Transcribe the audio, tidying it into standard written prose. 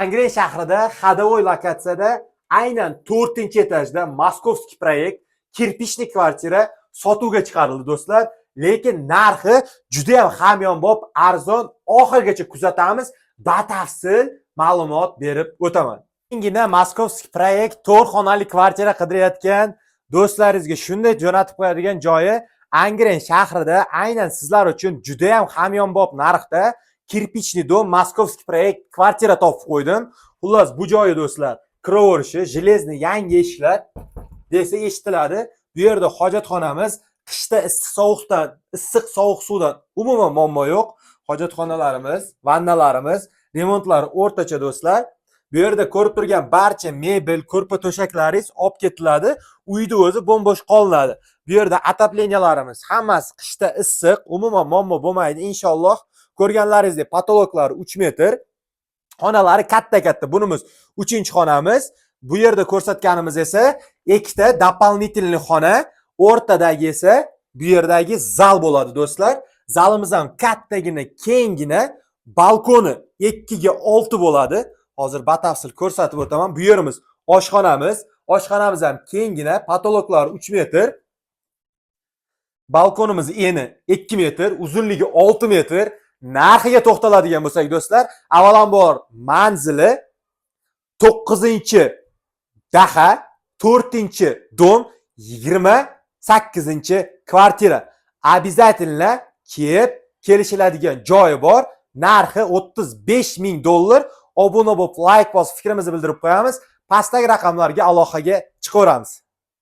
Angren shahrida Xadovoy lokatsiyada aynan 4-etajda Moskovskiy proyekt kirpichli kvartira sotuvga chiqarildi do'stlar. Lekin narxi juda ham hamyonbop, arzon. Oxirgacha kuzatamiz, batafsil ma'lumot berib o'taman. Keyingina Moskovskiy proyekt 4 xonali kvartira qidirayotgan do'stlaringizga shunday jo'natib qo'yadigan joyi Angren shahrida aynan sizlar uchun juda ham hamyonbop narxda kirpichli dom Moskovskiy proyekt kvartira topib qo'ydim. Xullas, bu joyi do'stlar, kiraverishi, железный yangi eshiklar desa eshitiladi. Bu yerda hojatxonamiz, qishda issiq sovuq suvdan umuman muammo yo'q. Hojatxonalarimiz, vannalarimiz, remontlari o'rtacha do'stlar. Bu yerda ko'rib turgan barcha mebel, ko'rpa to'shaklaringiz olib ketiladi. Uyda o'zi bo'm-bo'sh qolinadi. Bu yerda ataplenyalarimiz hammasi qishda issiq, umuman muammo bo'lmaydi inshaalloh. Ko'rganlaringizdek patologlar 3 metr. Xonalari katta-katta. Bunimiz 3-xonamiz. Bu yerda ko'rsatganimiz esa ikkita дополнительный xona, o'rtadagi esa bu yerdagi zal bo'ladi do'stlar. Zalimiz ham kattagina, kengina, balkoni 2 ga 6 bo'ladi. Hozir batafsil ko'rsatib o'taman. Bu yerimiz oshxonamiz. Oshxonamiz ham kengina, patologlar 3 metr. Balkonimiz eni 2 metr, uzunligi 6 metr. Narxiga to'xtaladigan bo'lsak do'stlar, avvalambor manzili 9-daha, 4-dom, 28-kvartira. Обязательно kelishiladigan joyi bor. Narxi $35,000. Obuna bo'lib, like bosib, fikrimizni bildirib qo'yamiz. Pastdagi raqamlarga aloqaga chiqaveramiz.